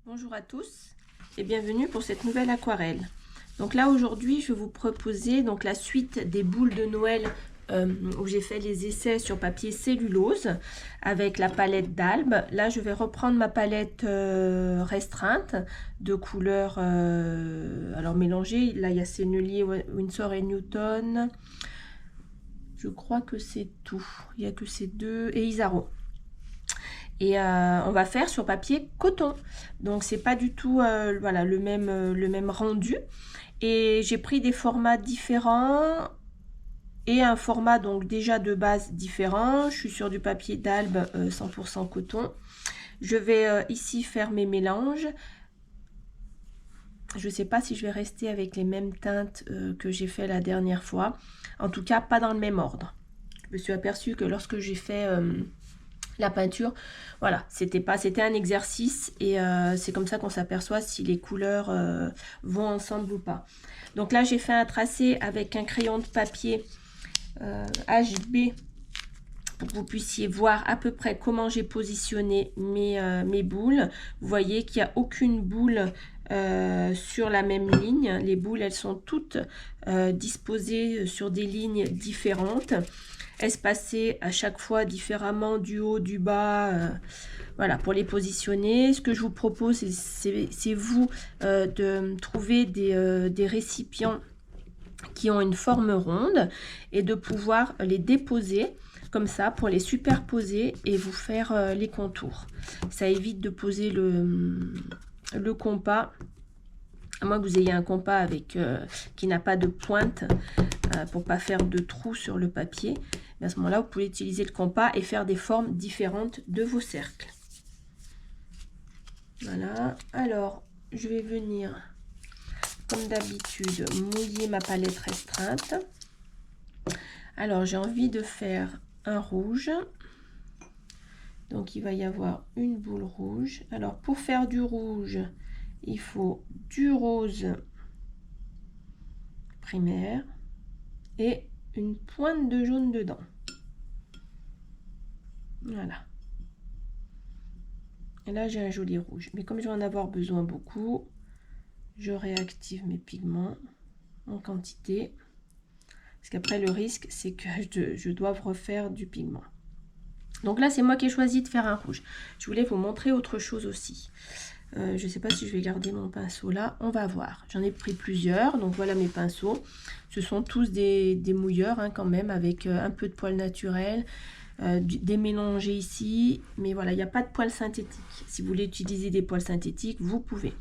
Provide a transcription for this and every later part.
Bonjour à tous et bienvenue pour cette nouvelle aquarelle. Donc là aujourd'hui je vais vous proposer donc la suite des boules de Noël où j'ai fait les essais sur papier cellulose avec la palette d'Albe. Là je vais reprendre ma palette restreinte de couleurs alors mélangées. Là il y a Sennelier, Winsor et Newton. Je crois que c'est tout. Il n'y a que ces deux et Isaro. Et on va faire sur papier coton, donc c'est pas du tout voilà, le même rendu. Et j'ai pris des formats différents et un format donc déjà de base différent. Je suis sur du papier d'Albe 100% coton. Je vais ici faire mes mélanges. Je ne sais pas si je vais rester avec les mêmes teintes que j'ai fait la dernière fois, en tout cas pas dans le même ordre. Je me suis aperçue que lorsque j'ai fait la peinture, voilà, c'était un exercice et c'est comme ça qu'on s'aperçoit si les couleurs vont ensemble ou pas. Donc là j'ai fait un tracé avec un crayon de papier HB pour que vous puissiez voir à peu près comment j'ai positionné mes boules. Vous voyez qu'il n'y a aucune boule sur la même ligne. Les boules elles sont toutes disposées sur des lignes différentes, espacées à chaque fois différemment du haut, du bas, voilà, pour les positionner. Ce que je vous propose, c'est vous de trouver des récipients qui ont une forme ronde et de pouvoir les déposer comme ça pour les superposer et vous faire les contours. Ça évite de poser le compas, à moins que vous ayez un compas avec qui n'a pas de pointe pour pas faire de trous sur le papier. Mais à ce moment-là, vous pouvez utiliser le compas et faire des formes différentes de vos cercles. Voilà. Alors, je vais venir, comme d'habitude, mouiller ma palette restreinte. Alors, j'ai envie de faire un rouge. Donc, il va y avoir une boule rouge. Alors, pour faire du rouge, il faut du rose primaire et une pointe de jaune dedans. Voilà. Et là, j'ai un joli rouge. Mais comme je vais en avoir besoin beaucoup, je réactive mes pigments en quantité. Parce qu'après, le risque, c'est que je dois refaire du pigment. Donc là, c'est moi qui ai choisi de faire un rouge. Je voulais vous montrer autre chose aussi. Je ne sais pas si je vais garder mon pinceau là. On va voir. J'en ai pris plusieurs. Donc voilà mes pinceaux. Ce sont tous des mouilleurs hein, quand même, avec un peu de poils naturels. Des mélangés ici. Mais voilà, il n'y a pas de poils synthétiques. Si vous voulez utiliser des poils synthétiques, vous pouvez.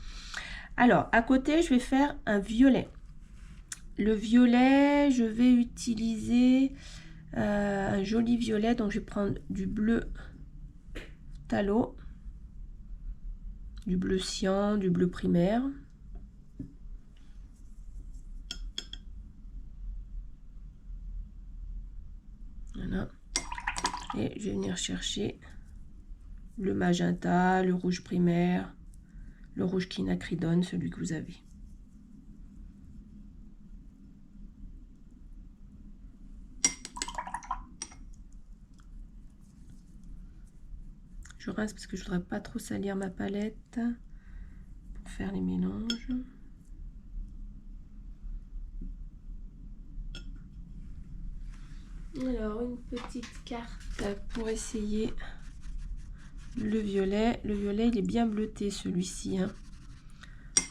Alors, à côté, je vais faire un violet. Le violet, je vais utiliser un joli violet. Donc, je vais prendre du bleu Phthalo, du bleu cyan, du bleu primaire. Voilà. Et je vais venir chercher le magenta, le rouge primaire, le rouge quinacridone, celui que vous avez. Je rince parce que je voudrais pas trop salir ma palette pour faire les mélanges. Alors une petite carte pour essayer le violet. Le violet il est bien bleuté celui-ci. Hein.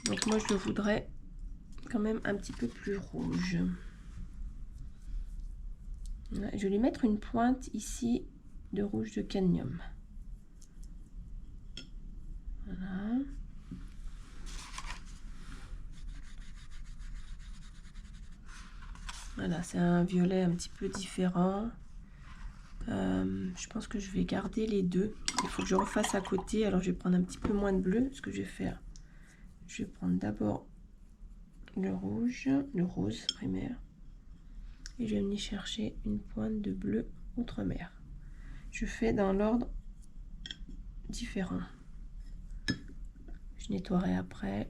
Donc moi je le voudrais quand même un petit peu plus rouge. Voilà. Je vais lui mettre une pointe ici de rouge de cadmium. Voilà. Voilà, c'est un violet un petit peu différent. Je pense que je vais garder les deux. Il faut que je refasse à côté. Alors, je vais prendre un petit peu moins de bleu. Ce que je vais faire, je vais prendre d'abord le rouge, le rose primaire. Et je vais venir chercher une pointe de bleu outre-mer. Je fais dans l'ordre différent. Je nettoierai après.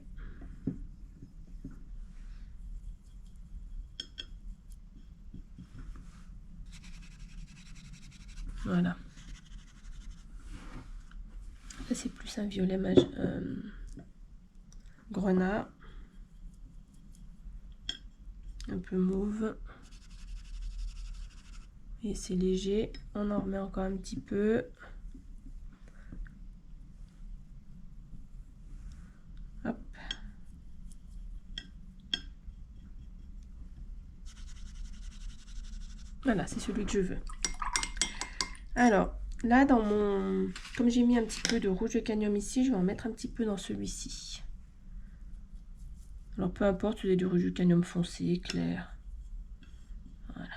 Voilà. Là, c'est plus un violet grenat, un peu mauve. Et c'est léger, on en remet encore un petit peu. Hop. Voilà, c'est celui que je veux. Alors, là, dans mon... Comme j'ai mis un petit peu de rouge de cadmium ici, je vais en mettre un petit peu dans celui-ci. Alors, peu importe, vous avez du rouge de cadmium foncé, clair. Voilà.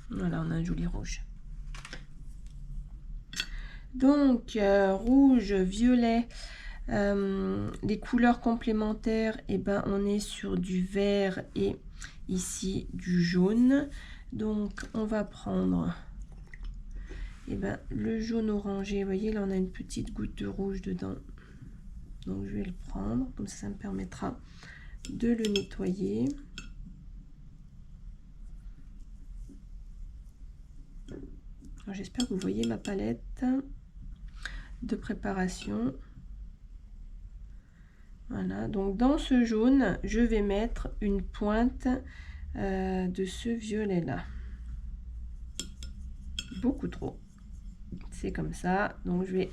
Voilà, on a un joli rouge. Donc, rouge, violet, les couleurs complémentaires, et ben, on est sur du vert et ici du jaune. Donc, on va prendre le jaune orangé. Vous voyez, là, on a une petite goutte de rouge dedans. Donc, je vais le prendre. Comme ça me permettra de le nettoyer. J'espère que vous voyez ma palette de préparation. Voilà, donc dans ce jaune, je vais mettre une pointe de ce violet là. Beaucoup trop. C'est comme ça. Donc je vais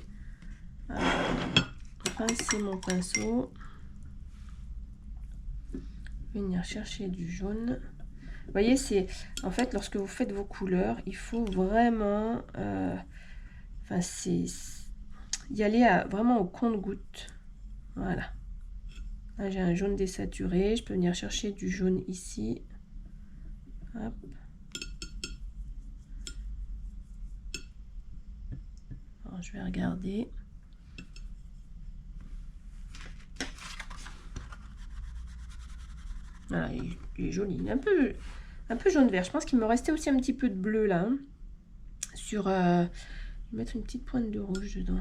rincer mon pinceau. Venir chercher du jaune. Vous voyez, c'est en fait lorsque vous faites vos couleurs, il faut vraiment y aller vraiment au compte-gouttes. Voilà. Là, j'ai un jaune désaturé. Je peux venir chercher du jaune ici. Hop. Alors, je vais regarder. Voilà, il est joli. Il est un peu jaune-vert. Je pense qu'il me restait aussi un petit peu de bleu là. Hein, sur, je vais mettre une petite pointe de rouge dedans.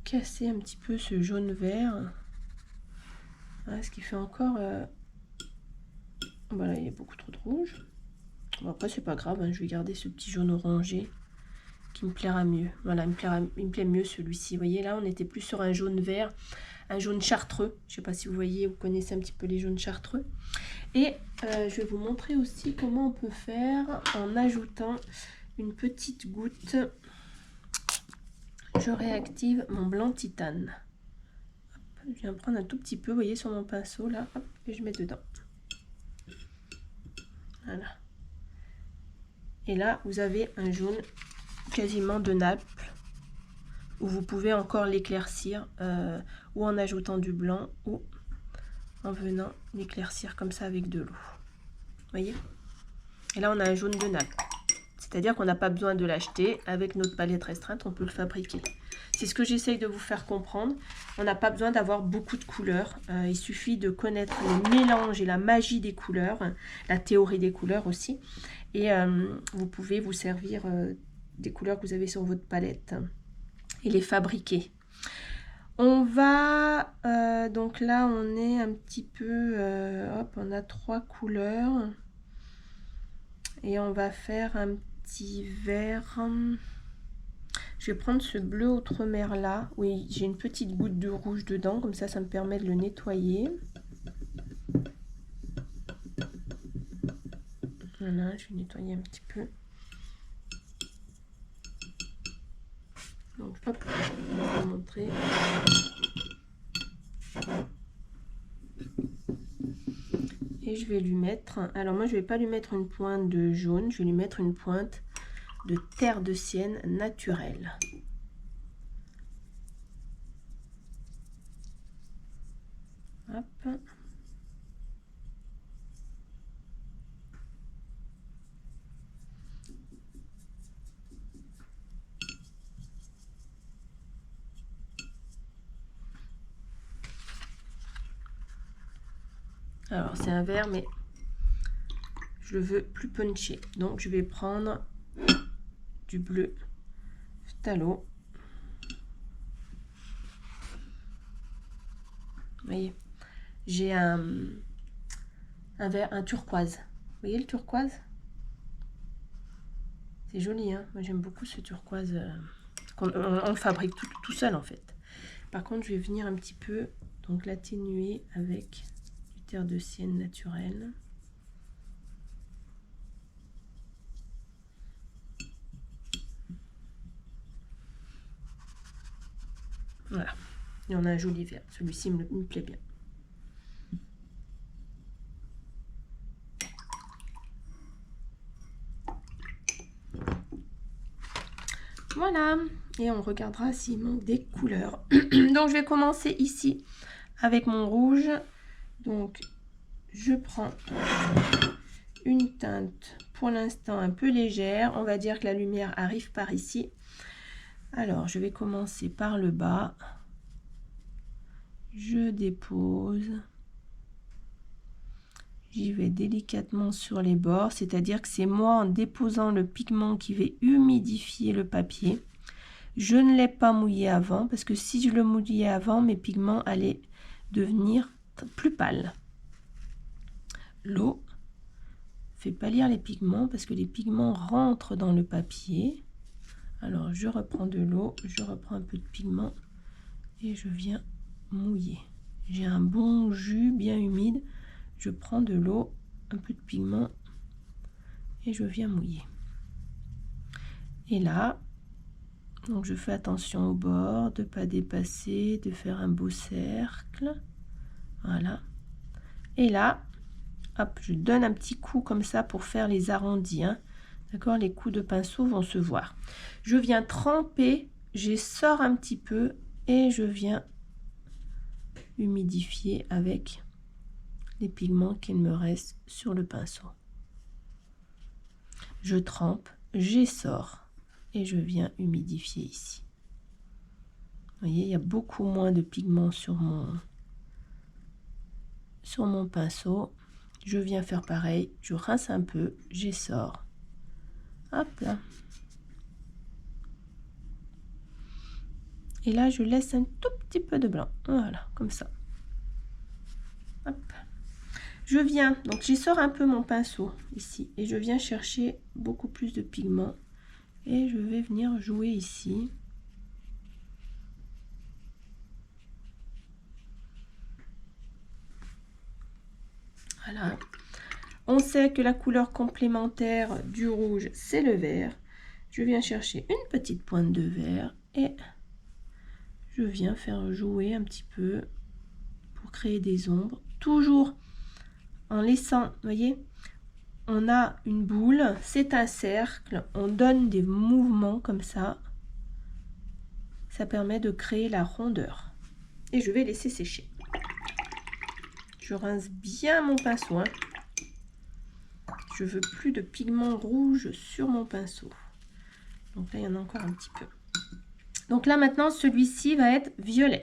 Casser un petit peu ce jaune vert. Voilà, ce qui fait encore voilà, il y a beaucoup trop de rouge. Bon, après c'est pas grave, hein, je vais garder ce petit jaune orangé qui me plaira mieux. Voilà, il me plaît mieux celui-ci. Vous voyez, là on était plus sur un jaune vert, un jaune chartreux. Je sais pas si vous voyez, vous connaissez un petit peu les jaunes chartreux. Et je vais vous montrer aussi comment on peut faire en ajoutant une petite goutte. Je réactive mon blanc titane. Hop, je viens prendre un tout petit peu, vous voyez, sur mon pinceau là, hop, et je mets dedans. Voilà. Et là, vous avez un jaune quasiment de Naples, où vous pouvez encore l'éclaircir, ou en ajoutant du blanc, ou en venant l'éclaircir comme ça avec de l'eau. Vous voyez? Et là, on a un jaune de Naples. C'est-à-dire qu'on n'a pas besoin de l'acheter. Avec notre palette restreinte, on peut le fabriquer. C'est ce que j'essaye de vous faire comprendre. On n'a pas besoin d'avoir beaucoup de couleurs. Il suffit de connaître les mélanges et la magie des couleurs, la théorie des couleurs aussi. Et vous pouvez vous servir des couleurs que vous avez sur votre palette et les fabriquer. On va, donc là on est un petit peu, hop, on a 3 couleurs. Et on va faire un petit vert. Je vais prendre ce bleu outre-mer là. Oui, j'ai une petite goutte de rouge dedans. Comme ça, ça me permet de le nettoyer. Voilà, je vais nettoyer un petit peu. Donc, hop, je vais vous montrer. Et je vais lui mettre... Alors, moi, je ne vais pas lui mettre une pointe de jaune. Je vais lui mettre une pointe de terre de sienne naturelle. Hop. Alors, c'est un vert, mais je le veux plus punché. Donc, je vais prendre du bleu phthalo. Vous voyez, j'ai un un vert, un turquoise. Vous voyez le turquoise? C'est joli, hein? Moi j'aime beaucoup ce turquoise. On le fabrique tout seul en fait. Par contre, je vais venir un petit peu donc l'atténuer avec du terre de sienne naturel. Voilà. Et on a un joli vert. Celui-ci me plaît bien. Voilà. Et on regardera s'il manque des couleurs. Donc, je vais commencer ici avec mon rouge. Donc, je prends une teinte pour l'instant un peu légère. On va dire que la lumière arrive par ici. Alors, je vais commencer par le bas. Je dépose. J'y vais délicatement sur les bords, c'est-à-dire que c'est moi en déposant le pigment qui va humidifier le papier. Je ne l'ai pas mouillé avant parce que si je le mouillais avant, mes pigments allaient devenir plus pâles. L'eau fait pâlir les pigments parce que les pigments rentrent dans le papier. Alors je reprends de l'eau, je reprends un peu de pigment et je viens mouiller. J'ai un bon jus bien humide. Je prends de l'eau, un peu de pigment et je viens mouiller. Et là, donc je fais attention au bord, de ne pas dépasser, de faire un beau cercle. Voilà. Et là, hop, je donne un petit coup comme ça pour faire les arrondis. Hein. D'accord, les coups de pinceau vont se voir. Je viens tremper, j'essore un petit peu et je viens humidifier avec les pigments qu'il me reste sur le pinceau. Je trempe, j'essore et je viens humidifier ici. Vous voyez, il y a beaucoup moins de pigments sur mon pinceau. Je viens faire pareil, je rince un peu, j'essore. Hop là. Et là, je laisse un tout petit peu de blanc. Voilà, comme ça. Hop. Je viens, donc j'essore un peu mon pinceau ici et je viens chercher beaucoup plus de pigments et je vais venir jouer ici. Voilà. On sait que la couleur complémentaire du rouge, c'est le vert. Je viens chercher une petite pointe de vert et je viens faire jouer un petit peu pour créer des ombres. Toujours en laissant, vous voyez, on a une boule, c'est un cercle, on donne des mouvements comme ça. Ça permet de créer la rondeur. Et je vais laisser sécher. Je rince bien mon pinceau. Hein. Je veux plus de pigment rouge sur mon pinceau. Donc là, il y en a encore un petit peu. Donc là, maintenant, celui-ci va être violet.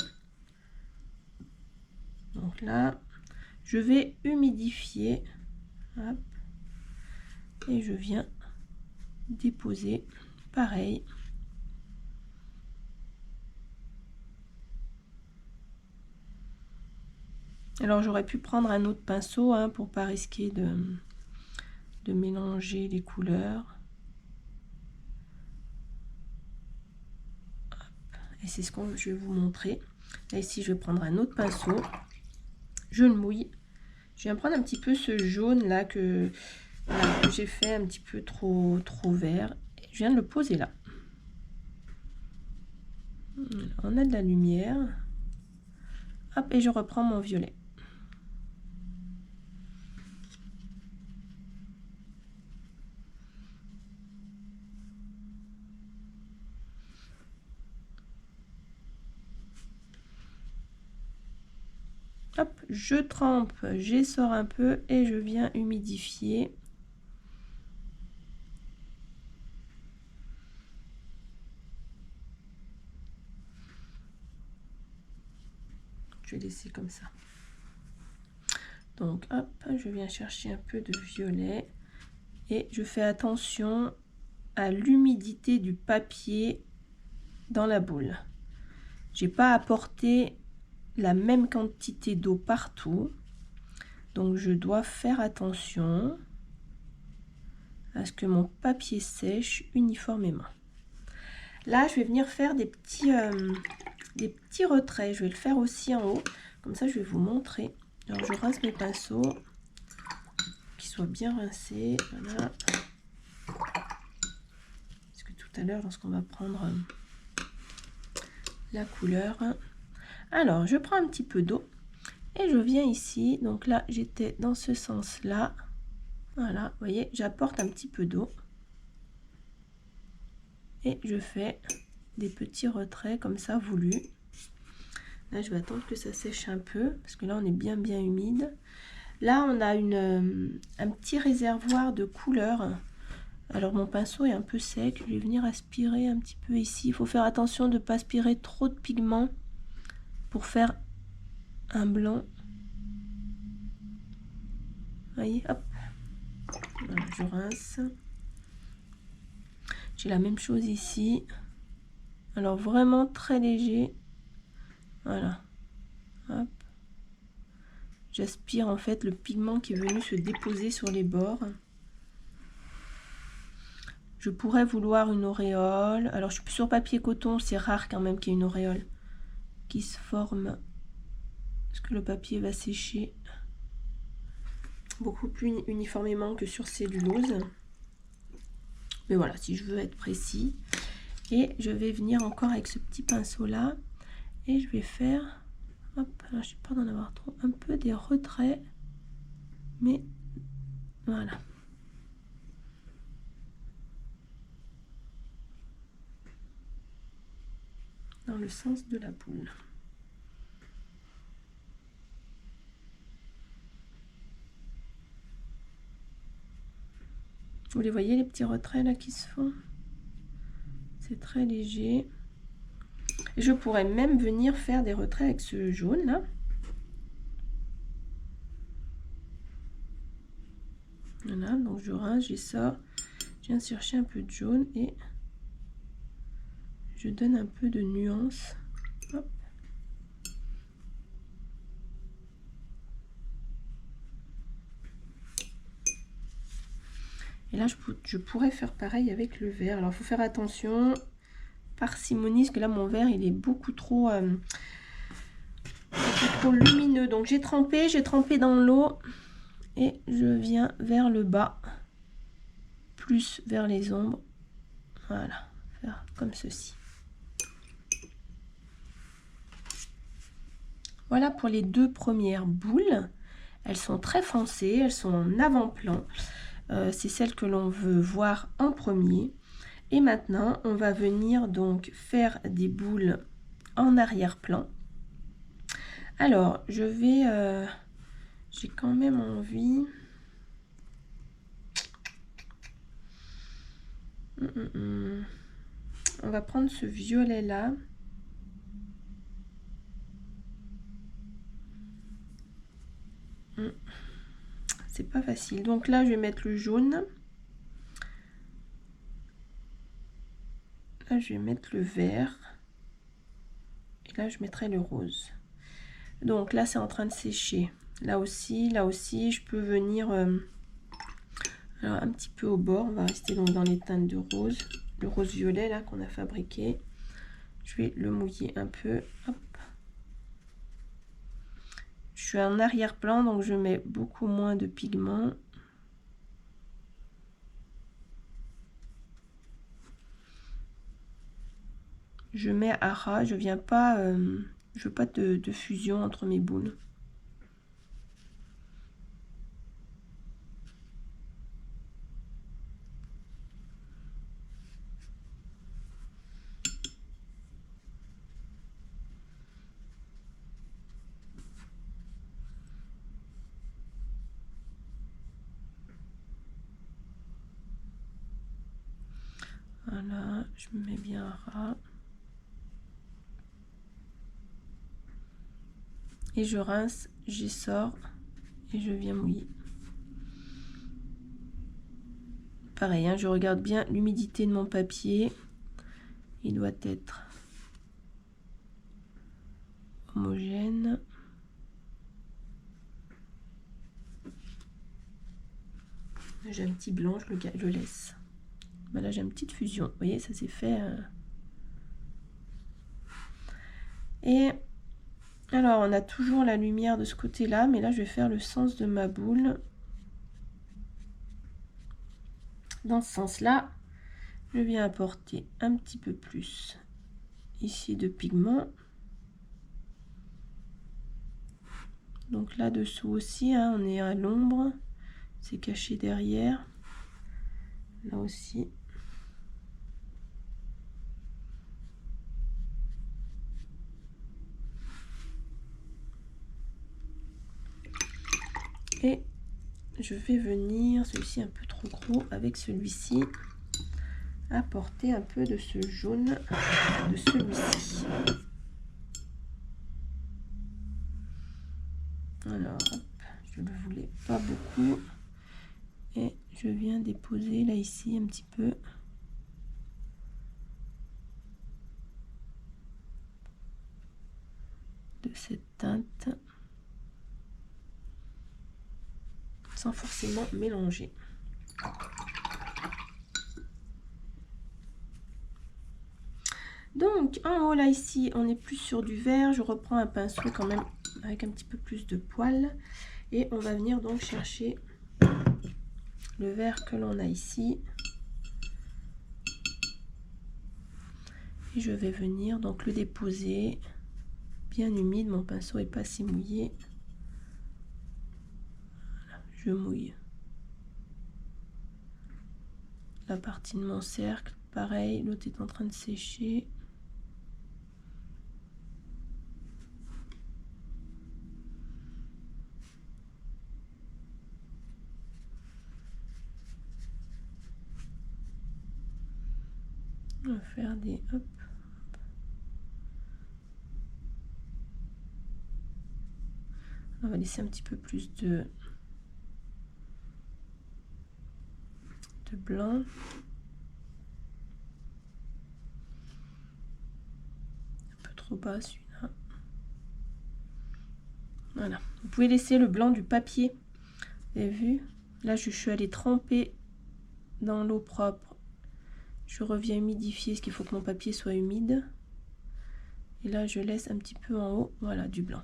Donc là, je vais humidifier. Hop. Et je viens déposer pareil. Alors j'aurais pu prendre un autre pinceau hein, pour pas risquer de mélanger les couleurs. Hop. Et c'est ce que je vais vous montrer. Là ici je vais prendre un autre pinceau. Je le mouille. Je viens prendre un petit peu ce jaune là que j'ai fait un petit peu trop vert. Je viens de le poser là. On a de la lumière. Hop, et je reprends mon violet. Hop, je trempe, j'essore un peu et je viens humidifier. Je vais laisser comme ça. Donc hop, je viens chercher un peu de violet et je fais attention à l'humidité du papier dans la boule. J'ai pas apporté la même quantité d'eau partout. Donc je dois faire attention à ce que mon papier sèche uniformément. Là, je vais venir faire des petits retraits. Je vais le faire aussi en haut. Comme ça, je vais vous montrer. Alors, je rince mes pinceaux, qu'ils soient bien rincés. Voilà. Parce que tout à l'heure, lorsqu'on va prendre la couleur. Alors, je prends un petit peu d'eau et je viens ici. Donc là, j'étais dans ce sens-là. Voilà, vous voyez, j'apporte un petit peu d'eau. Et je fais des petits retraits comme ça voulus. Là, je vais attendre que ça sèche un peu parce que là, on est bien humide. Là, on a un petit réservoir de couleurs. Alors, mon pinceau est un peu sec. Je vais venir aspirer un petit peu ici. Il faut faire attention de ne pas aspirer trop de pigments pour faire un blanc. Vous voyez, hop. Voilà, je rince. J'ai la même chose ici. Alors, vraiment très léger. Voilà. Hop. J'aspire en fait le pigment qui est venu se déposer sur les bords. Je pourrais vouloir une auréole. Alors, je suis sur papier coton, c'est rare quand même qu'il y ait une auréole qui se forme. Parce que le papier va sécher beaucoup plus uniformément que sur cellulose. Mais voilà, si je veux être précis. Et je vais venir encore avec ce petit pinceau là. Et je vais faire, hop, alors j'ai peur d'en avoir trop, un peu des retraits. Mais voilà. Dans le sens de la boule. Vous les voyez, les petits retraits là qui se font? C'est très léger. Et je pourrais même venir faire des retraits avec ce jaune là. Voilà, donc je rince, je sors, je viens chercher un peu de jaune et je donne un peu de nuance. Hop. Et là, je pourrais faire pareil avec le vert. Alors, il faut faire attention, parcimonie, parce que là, mon vert, il est beaucoup trop lumineux. Donc, j'ai trempé dans l'eau et je viens vers le bas, plus vers les ombres. Voilà, faire comme ceci. Voilà pour les deux premières boules. Elles sont très foncées, elles sont en avant-plan. C'est celle que l'on veut voir en premier. Et maintenant, on va venir donc faire des boules en arrière-plan. Alors, je vais... j'ai quand même envie... On va prendre ce violet-là. C'est pas facile. Donc là, je vais mettre le jaune. Là, je vais mettre le vert. Et là, je mettrai le rose. Donc là, c'est en train de sécher. Là aussi, je peux venir alors, un petit peu au bord. On va rester donc dans les teintes de rose. Le rose violet là qu'on a fabriqué. Je vais le mouiller un peu. Hop. Je suis en arrière-plan, donc je mets beaucoup moins de pigments. Je mets à ras, je viens pas, je veux pas de fusion entre mes boules. Voilà, je me mets bien à ras. Et je rince, j'y sors et je viens mouiller. Pareil, hein, je regarde bien l'humidité de mon papier. Il doit être homogène. J'ai un petit blanc, je le laisse. Ben là j'ai une petite fusion, vous voyez, ça s'est fait. Et alors on a toujours la lumière de ce côté là, mais là je vais faire le sens de ma boule. Dans ce sens là, je viens apporter un petit peu plus ici de pigment. Donc là dessous aussi, hein, on est à l'ombre, c'est caché derrière. Là aussi. Et je vais venir, celui-ci un peu trop gros, avec celui-ci, apporter un peu de ce jaune de celui-ci. Alors, hop, je ne voulais pas beaucoup. Et je viens déposer là, ici, un petit peu. De cette teinte. Sans forcément mélanger. Donc, en haut, là, ici, on est plus sur du vert. Je reprends un pinceau quand même avec un petit peu plus de poils. Et on va venir donc chercher le vert que l'on a ici. Et je vais venir donc le déposer bien humide. Mon pinceau est pas si mouillé. Voilà, je mouille la partie de mon cercle. Pareil, l'autre est en train de sécher. On va faire des hop. On va laisser un petit peu plus de blanc. Un peu trop bas celui-là. Voilà. Vous pouvez laisser le blanc du papier. Vous avez vu? Là, je suis allée tremper dans l'eau propre. Je reviens humidifier, ce qu'il faut que mon papier soit humide. Et là, je laisse un petit peu en haut, voilà, du blanc.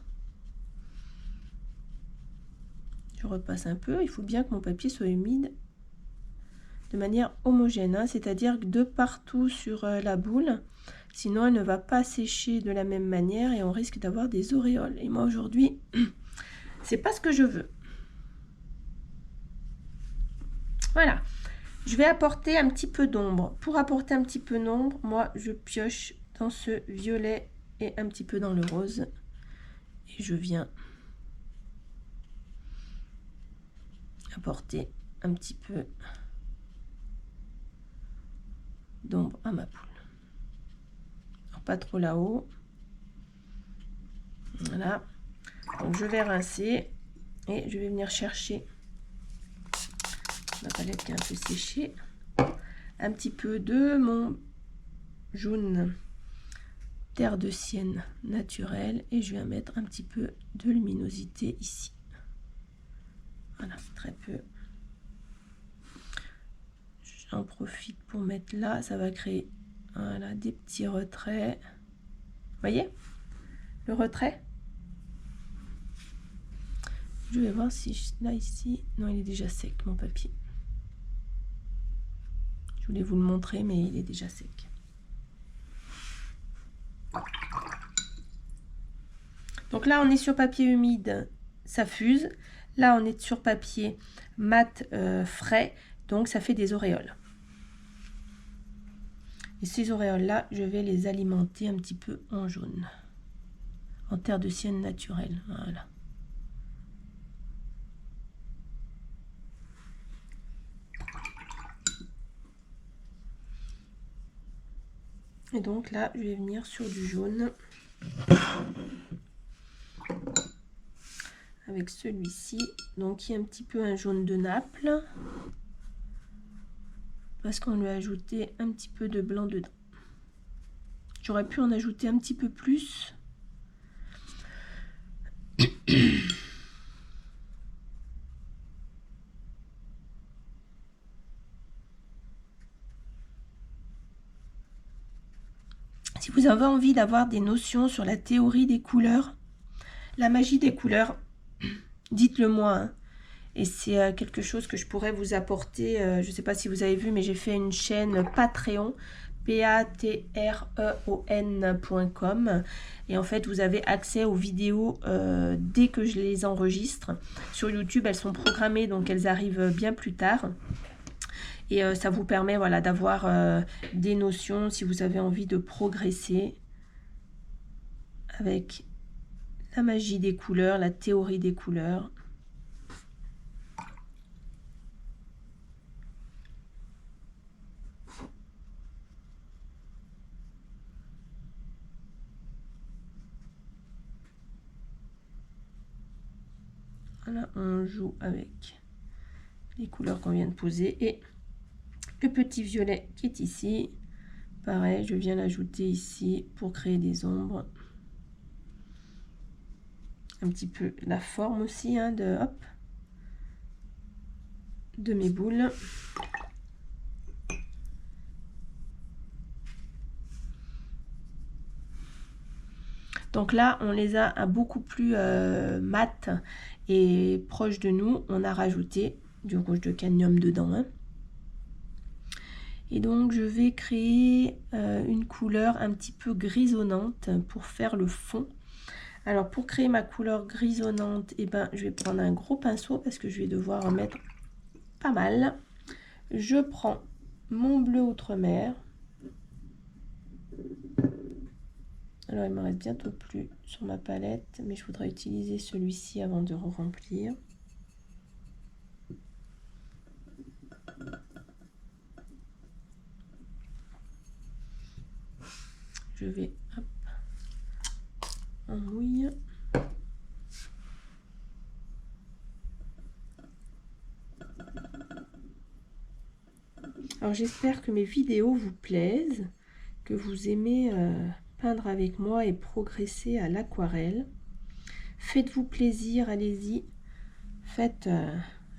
Je repasse un peu. Il faut bien que mon papier soit humide de manière homogène, hein, c'est-à-dire que de partout sur la boule. Sinon, elle ne va pas sécher de la même manière et on risque d'avoir des auréoles. Et moi, aujourd'hui, c'est pas ce que je veux. Voilà. Je vais apporter un petit peu d'ombre. Pour apporter un petit peu d'ombre, moi, je pioche dans ce violet et un petit peu dans le rose. Et je viens apporter un petit peu d'ombre à ma boule. Alors, pas trop là-haut. Voilà. Donc, je vais rincer et je vais venir chercher ma palette qui est un peu séchée. Un petit peu de mon jaune terre de sienne naturelle et je vais mettre un petit peu de luminosité ici. Voilà, très peu. J'en profite pour mettre là, ça va créer voilà, des petits retraits. Vous voyez le retrait? Je vais voir si là ici, non, il est déjà sec mon papier. Je voulais vous le montrer, mais il est déjà sec. Donc là, on est sur papier humide, ça fuse. Là, on est sur papier mat frais, donc ça fait des auréoles. Et ces auréoles-là, je vais les alimenter un petit peu en jaune, en terre de sienne naturelle. Voilà. Et donc là, je vais venir sur du jaune. Avec celui-ci, donc qui est un petit peu un jaune de Naples. Parce qu'on lui a ajouté un petit peu de blanc dedans. J'aurais pu en ajouter un petit peu plus. Si vous avez envie d'avoir des notions sur la théorie des couleurs, la magie des couleurs, dites-le moi, hein. Et c'est quelque chose que je pourrais vous apporter. Je ne sais pas si vous avez vu, mais j'ai fait une chaîne Patreon, patreon.com. Et en fait, vous avez accès aux vidéos dès que je les enregistre. Sur YouTube, elles sont programmées, donc elles arrivent bien plus tard. Et ça vous permet, voilà, d'avoir des notions si vous avez envie de progresser avec la magie des couleurs, la théorie des couleurs. Voilà, on joue avec les couleurs qu'on vient de poser. Et le petit violet qui est ici, pareil, je viens l'ajouter ici pour créer des ombres. Un petit peu la forme aussi, hein, de mes boules. Donc là, on les a beaucoup plus mat et proche de nous. On a rajouté du rouge de cadmium dedans, hein. Et donc, je vais créer une couleur un petit peu grisonnante pour faire le fond. Alors, pour créer ma couleur grisonnante, eh ben, je vais prendre un gros pinceau parce que je vais devoir en mettre pas mal. Je prends mon bleu outre-mer. Alors, il me reste bientôt plus sur ma palette, mais je voudrais utiliser celui-ci avant de remplir. Je vais, hop, on mouille. Alors, j'espère que mes vidéos vous plaisent, que vous aimez peindre avec moi et progresser à l'aquarelle. Faites-vous plaisir, allez-y. Faites...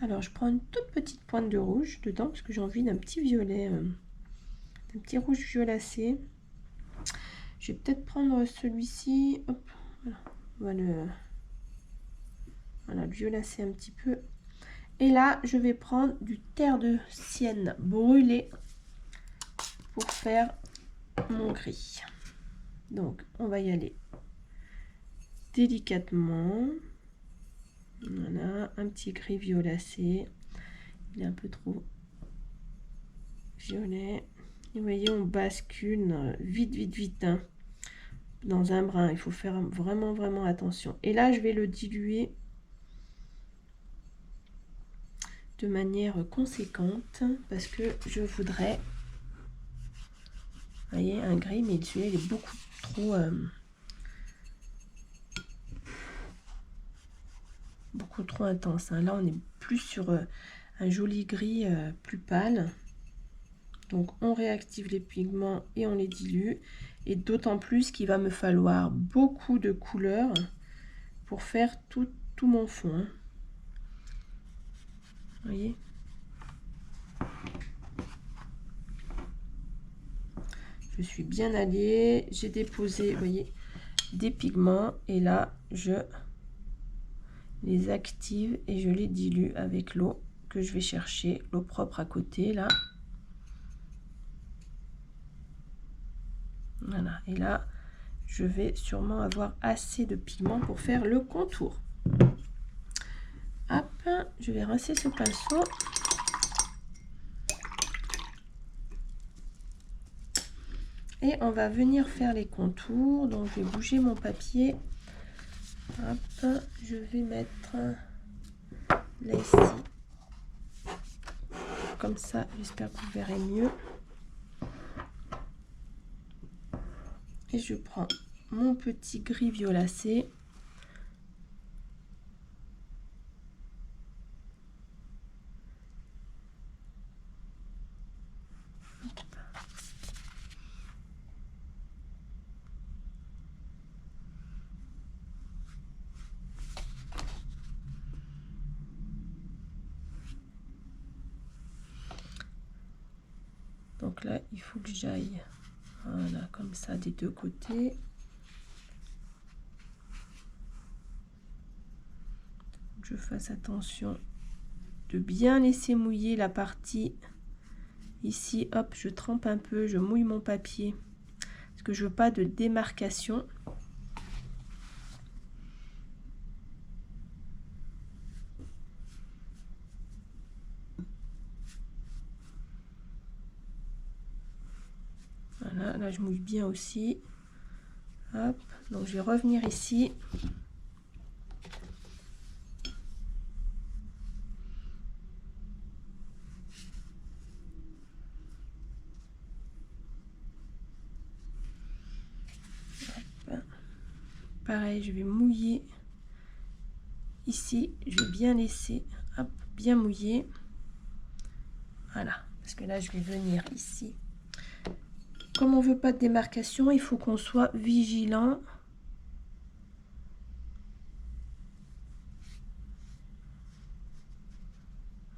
Alors, je prends une toute petite pointe de rouge dedans parce que j'ai envie d'un petit violet, d'un petit rouge violacé. Je vais peut-être prendre celui-ci. Hop, voilà. On va le violacé un petit peu. Et là, je vais prendre du terre de sienne brûlé pour faire mon gris. Donc, on va y aller délicatement. Voilà, un petit gris violacé. Il est un peu trop violet. Et vous voyez, on bascule vite, vite, vite, hein, dans un brin. Il faut faire vraiment, vraiment attention. Et là, je vais le diluer de manière conséquente parce que je voudrais, vous voyez, un gris, mais celui-là, il est beaucoup trop... beaucoup trop intense, hein. Là, on est plus sur un joli gris plus pâle. Donc, on réactive les pigments et on les dilue. Et d'autant plus qu'il va me falloir beaucoup de couleurs pour faire tout mon fond, hein. Vous voyez? Je suis bien allée. J'ai déposé, vous voyez, des pigments. Et là, je les active et je les dilue avec l'eau que je vais chercher, l'eau propre à côté, là. Voilà, et là, je vais sûrement avoir assez de pigments pour faire le contour. Hop, je vais rincer ce pinceau. Et on va venir faire les contours. Donc, je vais bouger mon papier. Hop, je vais mettre là ici. Comme ça, j'espère que vous verrez mieux. Et je prends mon petit gris violacé. Donc là, il faut que j'aille Voilà, comme ça des deux côtés. Je fasse attention de bien laisser mouiller la partie ici. Hop, je trempe un peu, je mouille mon papier parce que je veux pas de démarcation. Voilà, là je mouille bien aussi. Hop, donc je vais revenir ici. Hop. Pareil, je vais mouiller ici. Je vais bien laisser, hop, bien mouiller. Voilà, parce que là je vais venir ici. Comme on veut pas de démarcation, il faut qu'on soit vigilant.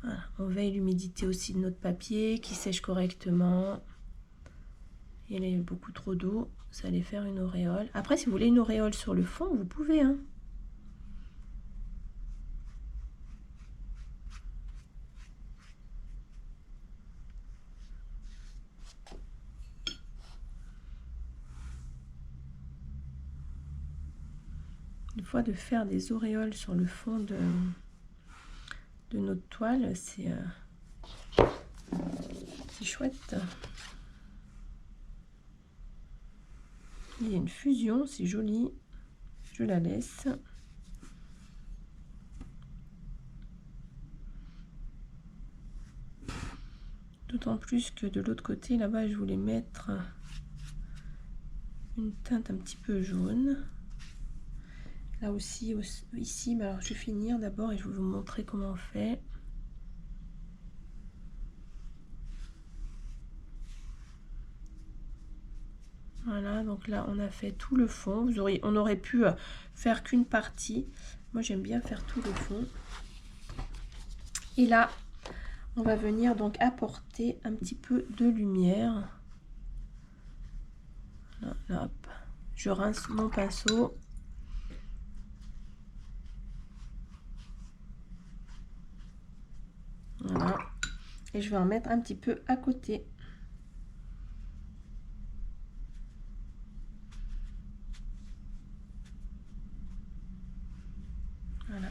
Voilà, on veille l'humidité aussi de notre papier, qui sèche correctement. Il y a beaucoup trop d'eau, ça allait faire une auréole. Après, si vous voulez une auréole sur le fond, vous pouvez, hein. Une fois de faire des auréoles sur le fond de notre toile, c'est chouette. Il y a une fusion, c'est joli. Je la laisse. D'autant plus que de l'autre côté, là-bas, je voulais mettre une teinte un petit peu jaune. Là aussi, ici, bah alors je vais finir d'abord et je vais vous montrer comment on fait. Voilà, donc là on a fait tout le fond. On aurait pu faire qu'une partie. Moi j'aime bien faire tout le fond. Et là, on va venir donc apporter un petit peu de lumière. Là, hop. Je rince mon pinceau. Voilà. Et je vais en mettre un petit peu à côté. Voilà.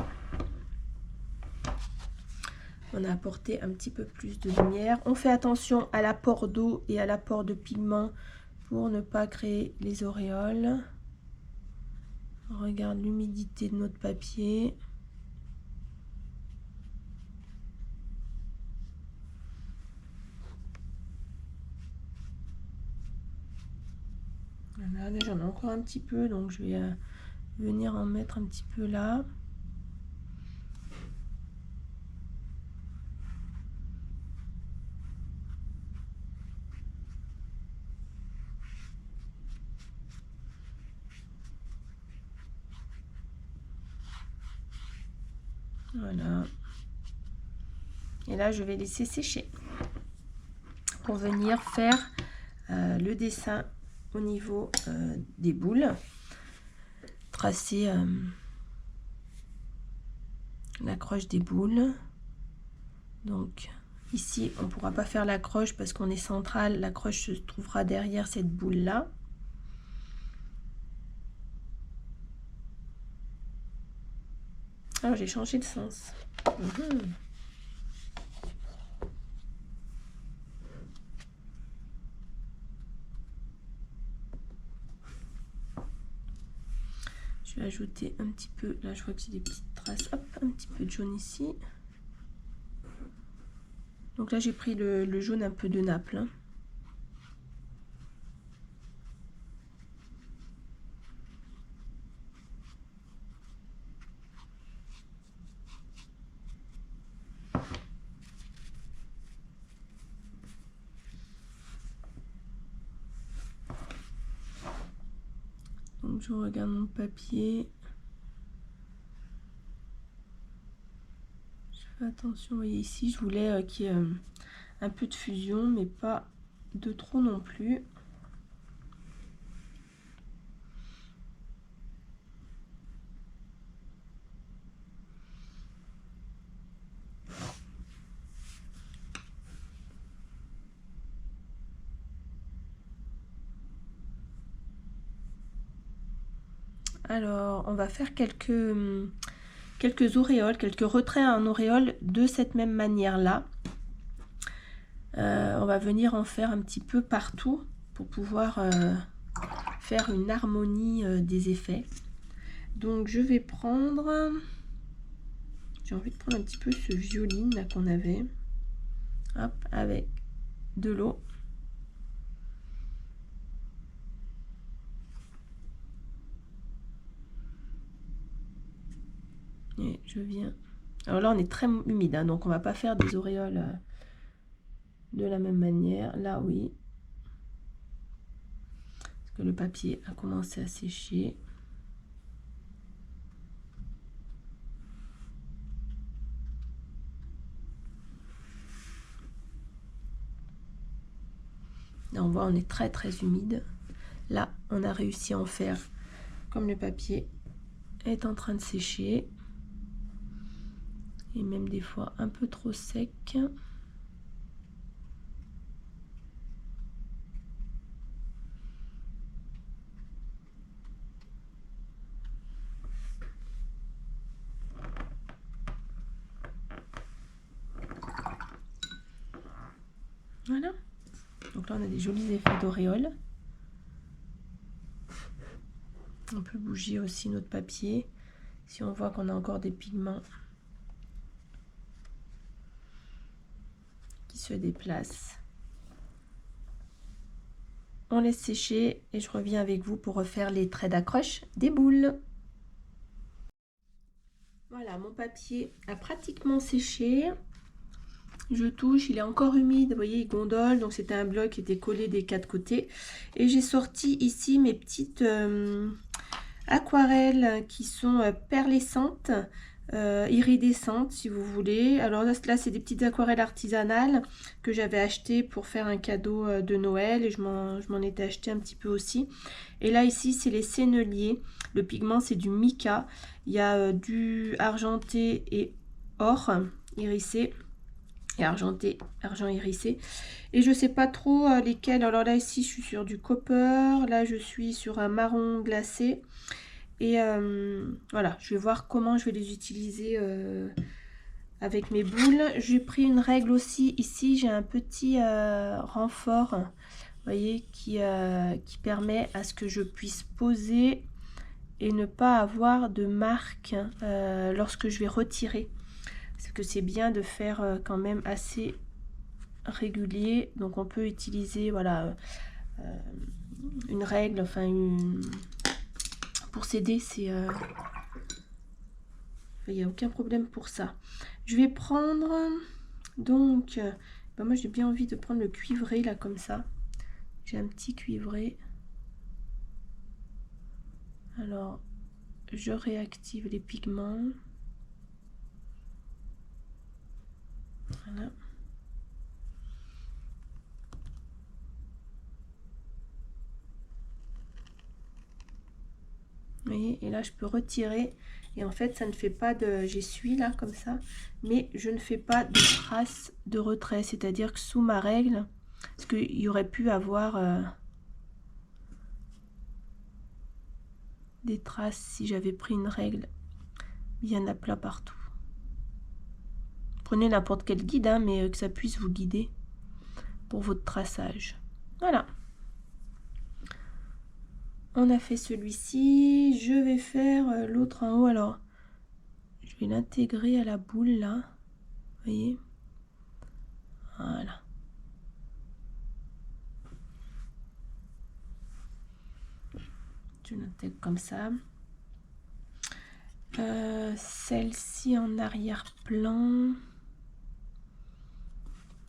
On a apporté un petit peu plus de lumière. On fait attention à l'apport d'eau et à l'apport de pigments pour ne pas créer les auréoles. On regarde l'humidité de notre papier. Voilà, là j'en ai encore un petit peu, donc je vais venir en mettre un petit peu là. Voilà. Et là, je vais laisser sécher pour venir faire le dessin au niveau des boules. Tracer l'accroche des boules. Donc ici, on ne pourra pas faire l'accroche parce qu'on est central. L'accroche se trouvera derrière cette boule-là. Alors, j'ai changé de sens. Je vais ajouter un petit peu, là je vois que j'ai des petites traces, hop, un petit peu de jaune ici. Donc là j'ai pris le jaune un peu de Naples. Hein. Donc je regarde mon papier. Je fais attention, vous voyez ici, je voulais qu'il y ait un peu de fusion, mais pas de trop non plus. Alors, on va faire quelques auréoles, quelques retraits en auréoles de cette même manière-là. On va venir en faire un petit peu partout pour pouvoir faire une harmonie des effets. Donc, je vais prendre... J'ai envie de prendre un petit peu ce violine là qu'on avait. Hop, avec de l'eau. Et je viens... Alors là, on est très humide, hein, donc on va pas faire des auréoles de la même manière. Là, oui. Parce que le papier a commencé à sécher. Là, on voit, on est très très humide. Là, on a réussi à en faire comme le papier est en train de sécher. Et même des fois un peu trop sec. Voilà. Donc là, on a des jolis effets d'auréole. On peut bouger aussi notre papier si on voit qu'on a encore des pigments qui se déplacent. On laisse sécher et je reviens avec vous pour refaire les traits d'accroche des boules. Voilà, mon papier a pratiquement séché. Je touche, il est encore humide, vous voyez, il gondole. Donc c'était un bloc qui était collé des quatre côtés. Et j'ai sorti ici mes petites aquarelles qui sont perlescentes, iridescentes si vous voulez. Alors là c'est des petites aquarelles artisanales que j'avais achetées pour faire un cadeau de Noël. Et je m'en étais acheté un petit peu aussi. Et là ici c'est les senneliers. Le pigment c'est du mica. Il y a du argenté et or irisé. Et argenté, argent irisé. Et je sais pas trop lesquels. Alors là ici je suis sur du copper. Là je suis sur un marron glacé. Et voilà, je vais voir comment je vais les utiliser avec mes boules. J'ai pris une règle aussi. Ici j'ai un petit renfort, vous voyez, qui permet à ce que je puisse poser et ne pas avoir de marque lorsque je vais retirer. Parce que c'est bien de faire quand même assez régulier. Donc on peut utiliser, voilà, une règle, enfin pour s'aider, c'est il n'y a aucun problème pour ça. Je vais prendre donc ben moi j'ai bien envie de prendre le cuivré là comme ça. J'ai un petit cuivré. Alors je réactive les pigments. Voilà. Vous voyez, et là je peux retirer et en fait ça ne fait pas de... J'essuie là comme ça, mais je ne fais pas de traces de retrait, c'est-à-dire que sous ma règle, parce qu'il y aurait pu avoir des traces si j'avais pris une règle bien à plat partout. Prenez n'importe quel guide, hein, mais que ça puisse vous guider pour votre traçage. Voilà. On a fait celui-ci. Je vais faire l'autre en haut. Alors, je vais l'intégrer à la boule là. Vous voyez? Voilà. Je l'intègre comme ça. Celle-ci en arrière-plan.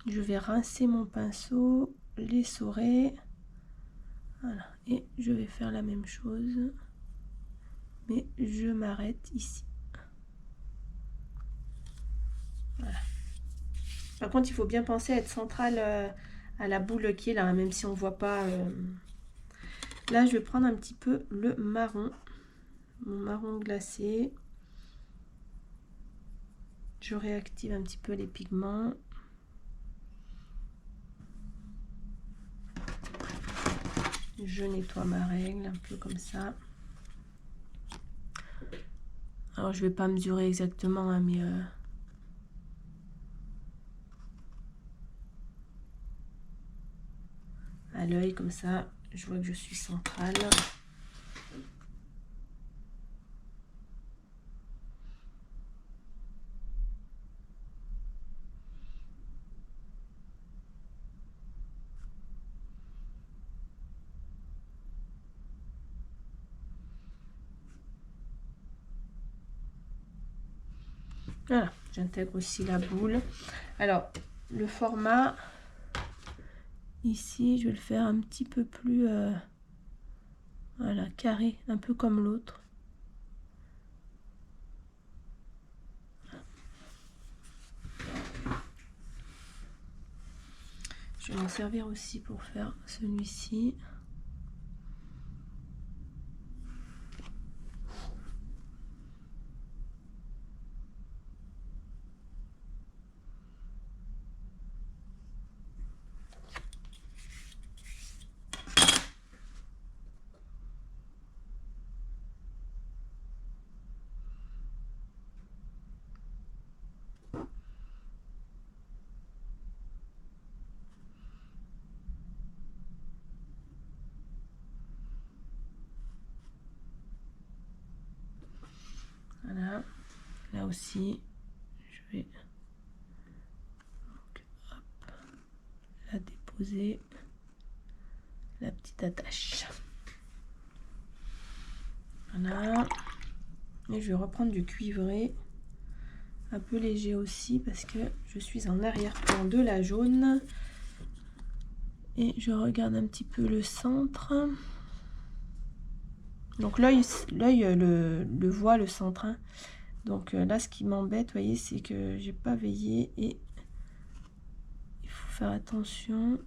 Je vais rincer mon pinceau, l'essorer. Voilà. Et je vais faire la même chose. Mais je m'arrête ici. Voilà. Par contre, il faut bien penser à être central à la boule qui est là, hein, même si on ne voit pas. Là, je vais prendre un petit peu le marron. Mon marron glacé. Je réactive un petit peu les pigments. Je nettoie ma règle un peu comme ça. Alors je vais pas mesurer exactement, hein, mais à l'œil comme ça, je vois que je suis centrale. Voilà, j'intègre aussi la boule. Alors, le format, ici, je vais le faire un petit peu plus voilà, carré, un peu comme l'autre. Je vais m'en servir aussi pour faire celui-ci. Voilà, là aussi, je vais donc, hop, la déposer, la petite attache. Voilà, et je vais reprendre du cuivré, un peu léger aussi, parce que je suis en arrière-plan de la jaune. Et je regarde un petit peu le centre. Donc l'œil le voit, le centre, hein. Donc là, ce qui m'embête, vous voyez, c'est que j'ai pas veillé et il faut faire attention.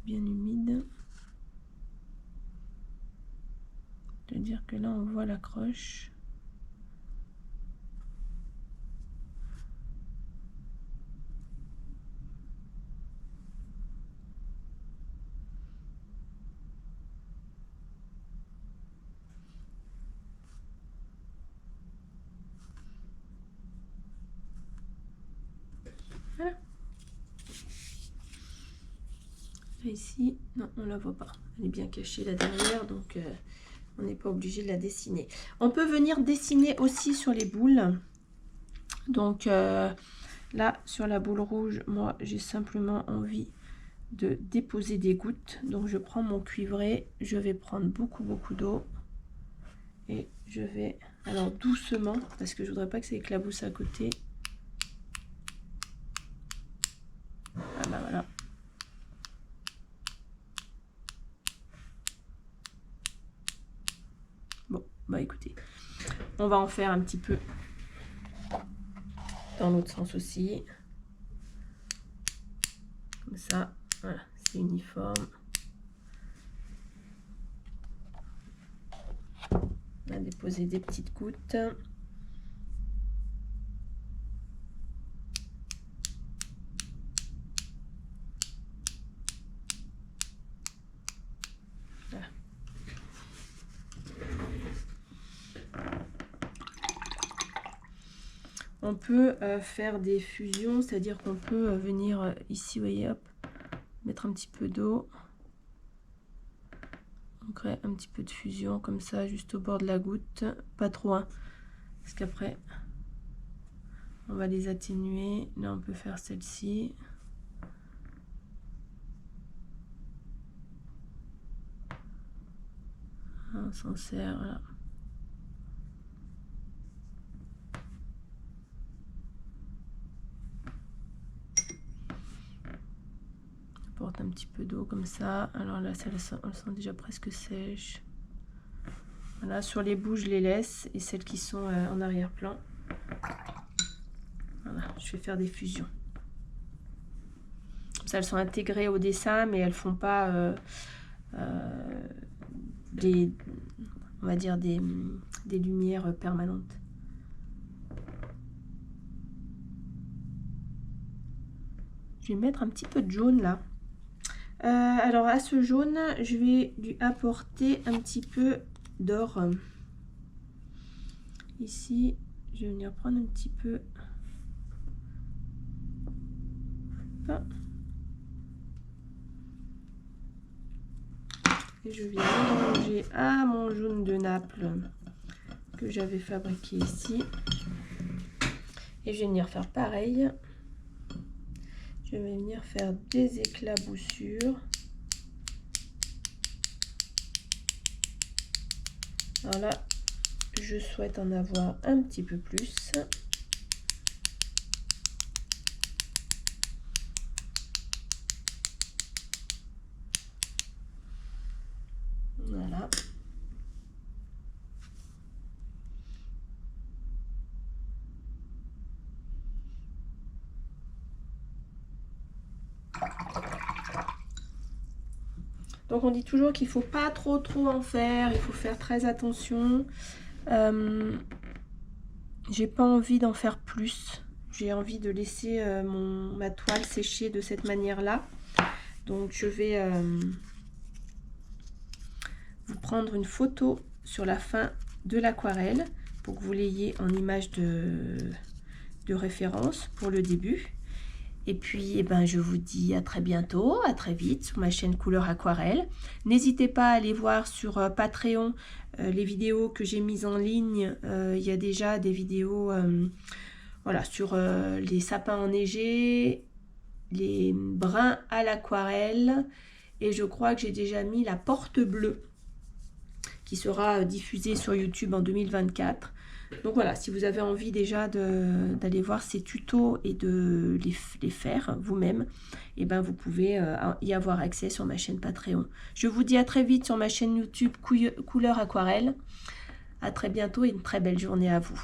Bien humide. C'est-à-dire que là, on voit la croche. Voilà. Là, ici, non, on la voit pas. Elle est bien cachée là derrière, donc on n'est pas obligé de la dessiner. On peut venir dessiner aussi sur les boules. Donc là, sur la boule rouge, moi, j'ai simplement envie de déposer des gouttes. Donc je prends mon cuivré, je vais prendre beaucoup d'eau et je vais, alors doucement, parce que je voudrais pas que ça éclabousse à côté. Voilà. Bon, bah écoutez, on va en faire un petit peu dans l'autre sens aussi. Comme ça, voilà, c'est uniforme. On va déposer des petites gouttes. Voilà. On peut faire des fusions, c'est-à-dire qu'on peut venir ici, vous voyez, hop, mettre un petit peu d'eau. On crée un petit peu de fusion comme ça, juste au bord de la goutte, pas trop, hein, parce qu'après, on va les atténuer. Là, on peut faire celle-ci. On s'en sert, voilà. Porte un petit peu d'eau comme ça. Alors là, elles sont déjà presque sèches. Voilà, sur les bouts, je les laisse. Et celles qui sont en arrière-plan, voilà, je vais faire des fusions. Comme ça, elles sont intégrées au dessin, mais elles font pas on va dire des lumières permanentes. Je vais mettre un petit peu de jaune là. Alors à ce jaune, je vais lui apporter un petit peu d'or. Ici, je vais venir prendre un petit peu. Et je viens mélanger à mon jaune de Naples que j'avais fabriqué ici. Et je vais venir faire pareil. Je vais venir faire des éclaboussures. Alors là, je souhaite en avoir un petit peu plus. Voilà. Donc on dit toujours qu'il ne faut pas trop en faire, il faut faire très attention. J'ai pas envie d'en faire plus. J'ai envie de laisser ma toile sécher de cette manière-là. Donc je vais vous prendre une photo sur la fin de l'aquarelle pour que vous l'ayez en image de référence pour le début. Et puis, eh ben, je vous dis à très bientôt, à très vite sur ma chaîne Couleur Aquarelle. N'hésitez pas à aller voir sur Patreon les vidéos que j'ai mises en ligne. Il y a déjà des vidéos voilà, sur les sapins enneigés, les brins à l'aquarelle. Et je crois que j'ai déjà mis la porte bleue qui sera diffusée sur YouTube en 2024. Donc voilà, si vous avez envie déjà d'aller voir ces tutos et de les faire vous-même, et ben vous pouvez y avoir accès sur ma chaîne Patreon. Je vous dis à très vite sur ma chaîne YouTube Couleur Aquarelle. À très bientôt et une très belle journée à vous.